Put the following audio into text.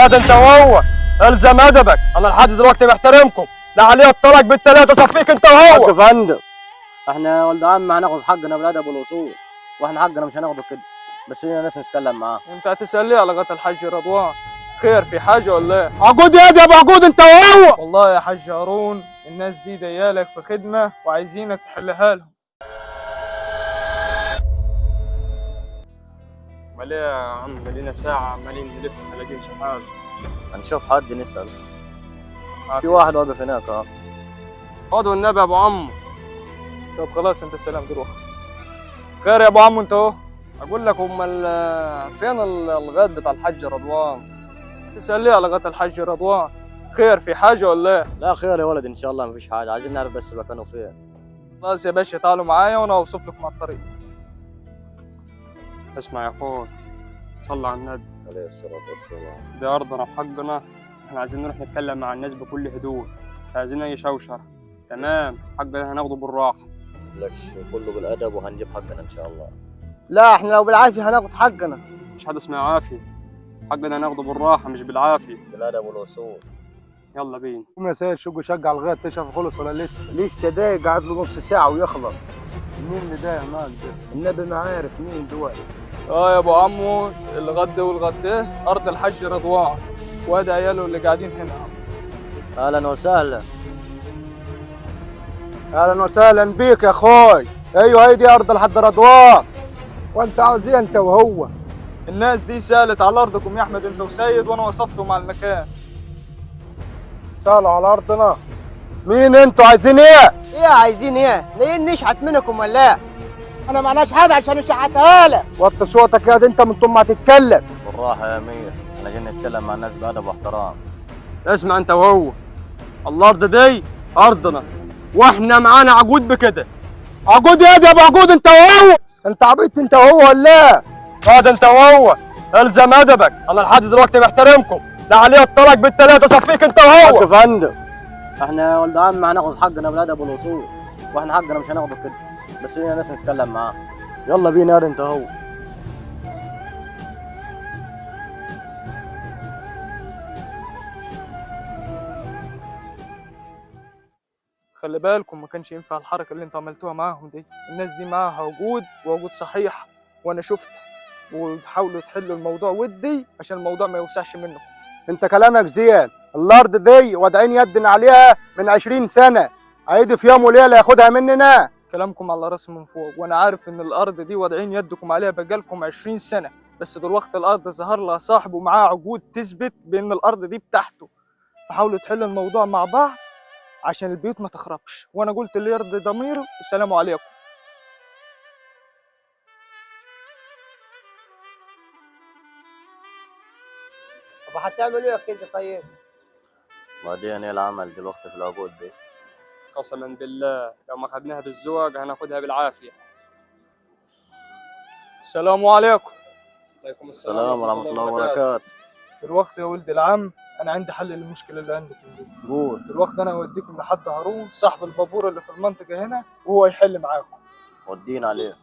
لا ده انت وهو الزم ادبك، انا لحد دلوقتي محترمكم. لا عليه الطلاق بالثلاثه، صفيك انت وهو. يا فندم احنا يا ولد عم هناخد حقنا بالادب والاصول، واحنا حقنا مش هناخده كده، بس لينا ناس نتكلم معاه. انت هتسال ليه على قتل الحاج رضوان؟ خير في حاجه ولا ايه؟ عقود يا ابو عقود انت وهو. والله يا حاج هارون الناس دي ديالك في خدمه وعايزينك تحلها لهم. امال ايه يا عم؟ لينا ساعه عمالين نلف ما لاقينش حاجه. هنشوف حد نسال. في واحد واقف هناك اه. خد والنبي يا ابو عمو. طب خلاص انت سلام دروخ. خير يا ابو عمو انت اهو. اقول لك فين الغاد بتاع الحاج رضوان؟ تسال ليه على قتل الحاج رضوان؟ خير في حاجه ولا ايه؟ لا خير يا ولد ان شاء الله مفيش حاجه، عايزين نعرف بس مكانه فين. خلاص يا باشا تعالوا معايا وانا اوصف لكم على الطريق. اسمع يا اخوي، صلى على النبي عليه الصلاه والسلام. دي ارضنا وحقنا، احنا عايزين نروح نتكلم مع الناس بكل هدوء، مش عايزين اي شوشره. تمام، حقنا هناخده بالراحه. لكش كله بالادب وهنجيب حقنا ان شاء الله. لا احنا لو بالعافيه هناخد حقنا. مش حد اسمه عافيه، حقنا هناخده بالراحه مش بالعافيه. بالادب والاصول. يلا بينا. قوم يا سيد شوقوا شجع الغد، تشرف خلص ولا لسه؟ لسه ده قاعد له نص ساعه ويخلص. مين اللي ده هناك ده؟ النبي ما عارف مين دول. اه يا ابو عمو الغد والغد ارض الحاج رضوان وادي عياله اللي قاعدين هنا. اهلا وسهلا. اهلا وسهلا بيك يا اخوي. ايوه هي دي ارض الحاج رضوان. وانت عاوز ايه انت وهو؟ الناس دي سالت على ارضكم يا احمد انت وسيد وانا وصفتهم على المكان. سالوا على ارضنا. مين انتوا عايزين ايه؟ ايه عايزين ايه؟ ليه نشحت منكم ولا ايه؟ انا معناش حاجه عشان نشحتها لك. وطي صوتك يا دي انت من طول ما تتكلم. بالراحه يا امير، احنا جايين نتكلم مع الناس بادب واحترام. اسمع انت وهو، الارض دي ارضنا واحنا معانا عقود بكده. عقود يا ابو عقود انت وهو. انت عبيط انت وهو ولا ايه؟ اه ده انت وهو الزم ادبك، انا لحد دلوقتي محترمكم. لا عليه الطلاق بالثلاثه، صفيك انت وهو. يا فندم احنا يا ولد عم هناخد حقنا بالادب والاصول، واحنا حقنا مش هناخده كده، بس لينا ناس نتكلم معاه. يلا بينا يا انت هو. خلي بالكم ما كانش ينفع الحركه اللي انتوا عملتوها معاهم دي. الناس دي معاها عقود وعقود صحيحه وانا شفتها، وتحاولوا تحلوا الموضوع ودي عشان الموضوع ما يوسعش منكم. انت كلامك زين. الارض دي وادعين يدنا عليها من 20 سنه، هيجي في يوم وليله ياخدها مننا. كلامكم على راسي من فوق، وانا عارف ان الارض دي واضعين يدكم عليها بقالكم 20 سنه، بس دلوقتي الارض ظهر لها صاحب ومعاه عقود تثبت بان الارض دي بتاعته. فحاولوا تحلوا الموضوع مع بعض عشان البيوت ما تخربش، وانا قلت اللي يرضي ضميره والسلام عليكم. طب هتعملوا ايه كده طيب؟ وبعدين ايه العمل دلوقتي في العقود دي؟ قسما بالله لو ما خدناها بالزواج هناخدها بالعافيه. السلام عليكم. عليكم السلام ورحمه الله وبركاته. دلوقتي يا ولد العم انا عندي حل للمشكله اللي عندكم دي. قول. دلوقتي انا اوديكم لحد هارون صاحب البابور اللي في المنطقه هنا وهو يحل معاكم. ودينا عليه.